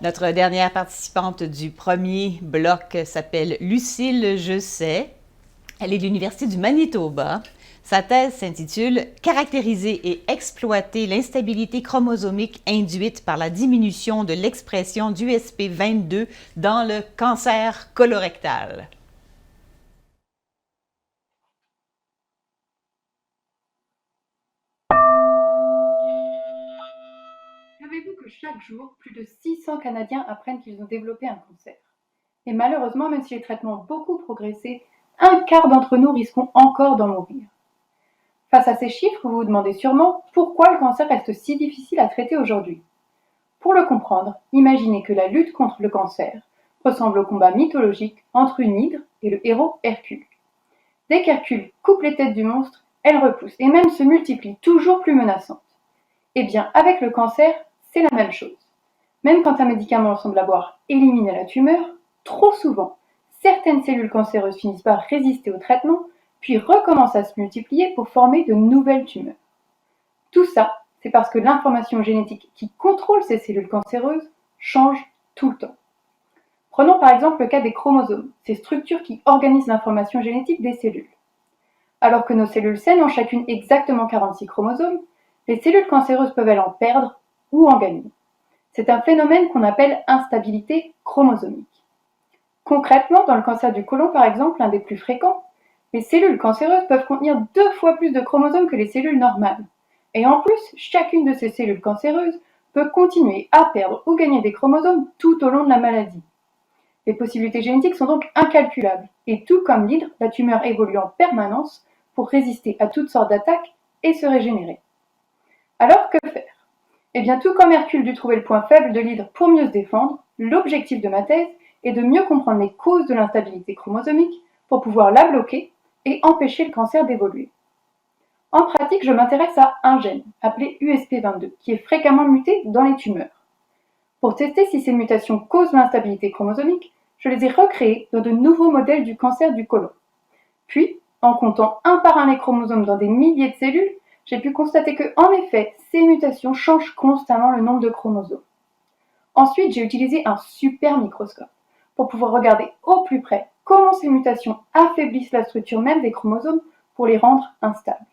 Notre dernière participante du premier bloc s'appelle Lucille Jeuset. Elle est de l'Université du Manitoba. Sa thèse s'intitule « Caractériser et exploiter l'instabilité chromosomique induite par la diminution de l'expression d'USP22 dans le cancer colorectal ». Savez-vous que chaque jour, plus de 600 Canadiens apprennent qu'ils ont développé un cancer? Et malheureusement, même si les traitements ont beaucoup progressé, un quart d'entre nous risquons encore d'en mourir. Face à ces chiffres, vous vous demandez sûrement pourquoi le cancer reste si difficile à traiter aujourd'hui. Pour le comprendre, imaginez que la lutte contre le cancer ressemble au combat mythologique entre une hydre et le héros Hercule. Dès qu'Hercule coupe les têtes du monstre, elle repousse et même se multiplie, toujours plus menaçante. Eh bien, avec le cancer, c'est la même chose. Même quand un médicament semble avoir éliminé la tumeur, trop souvent, certaines cellules cancéreuses finissent par résister au traitement, puis recommencent à se multiplier pour former de nouvelles tumeurs. Tout ça, c'est parce que l'information génétique qui contrôle ces cellules cancéreuses change tout le temps. Prenons par exemple le cas des chromosomes, ces structures qui organisent l'information génétique des cellules. Alors que nos cellules saines ont chacune exactement 46 chromosomes, les cellules cancéreuses peuvent elles en perdre ou en gagner. C'est un phénomène qu'on appelle instabilité chromosomique. Concrètement, dans le cancer du côlon par exemple, l'un des plus fréquents, les cellules cancéreuses peuvent contenir 2 fois plus de chromosomes que les cellules normales. Et en plus, chacune de ces cellules cancéreuses peut continuer à perdre ou gagner des chromosomes tout au long de la maladie. Les possibilités génétiques sont donc incalculables, et tout comme l'hydre, la tumeur évolue en permanence pour résister à toutes sortes d'attaques et se régénérer. Alors que faire? Eh bien, tout comme Hercule dut trouver le point faible de l'hydre pour mieux se défendre, l'objectif de ma thèse est de mieux comprendre les causes de l'instabilité chromosomique pour pouvoir la bloquer et empêcher le cancer d'évoluer. En pratique, je m'intéresse à un gène, appelé USP22, qui est fréquemment muté dans les tumeurs. Pour tester si ces mutations causent l'instabilité chromosomique, je les ai recréées dans de nouveaux modèles du cancer du côlon. Puis, en comptant un par un les chromosomes dans des milliers de cellules, j'ai pu constater que, en effet, ces mutations changent constamment le nombre de chromosomes. Ensuite, j'ai utilisé un super microscope pour pouvoir regarder au plus près comment ces mutations affaiblissent la structure même des chromosomes pour les rendre instables.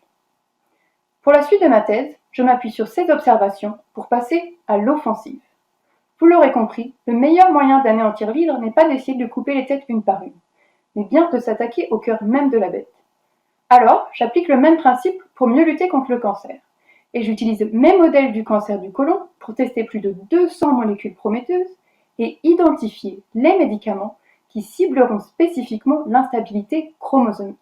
Pour la suite de ma thèse, je m'appuie sur ces observations pour passer à l'offensive. Vous l'aurez compris, le meilleur moyen d'anéantir l'hydre n'est pas d'essayer de couper les têtes une par une, mais bien de s'attaquer au cœur même de la bête. Alors, j'applique le même principe pour mieux lutter contre le cancer. Et j'utilise mes modèles du cancer du côlon pour tester plus de 200 molécules prometteuses et identifier les médicaments qui cibleront spécifiquement l'instabilité chromosomique.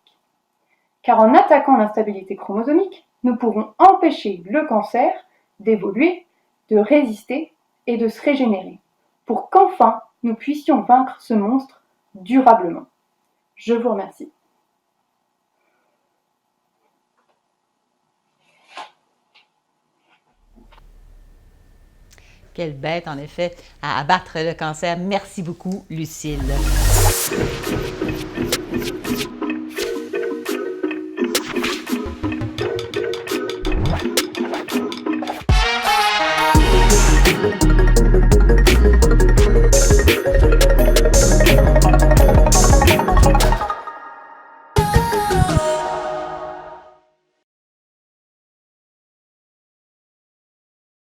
Car en attaquant l'instabilité chromosomique, nous pourrons empêcher le cancer d'évoluer, de résister et de se régénérer, pour qu'enfin nous puissions vaincre ce monstre durablement. Je vous remercie. Quelle bête, en effet, à abattre le cancer. Merci beaucoup, Lucille.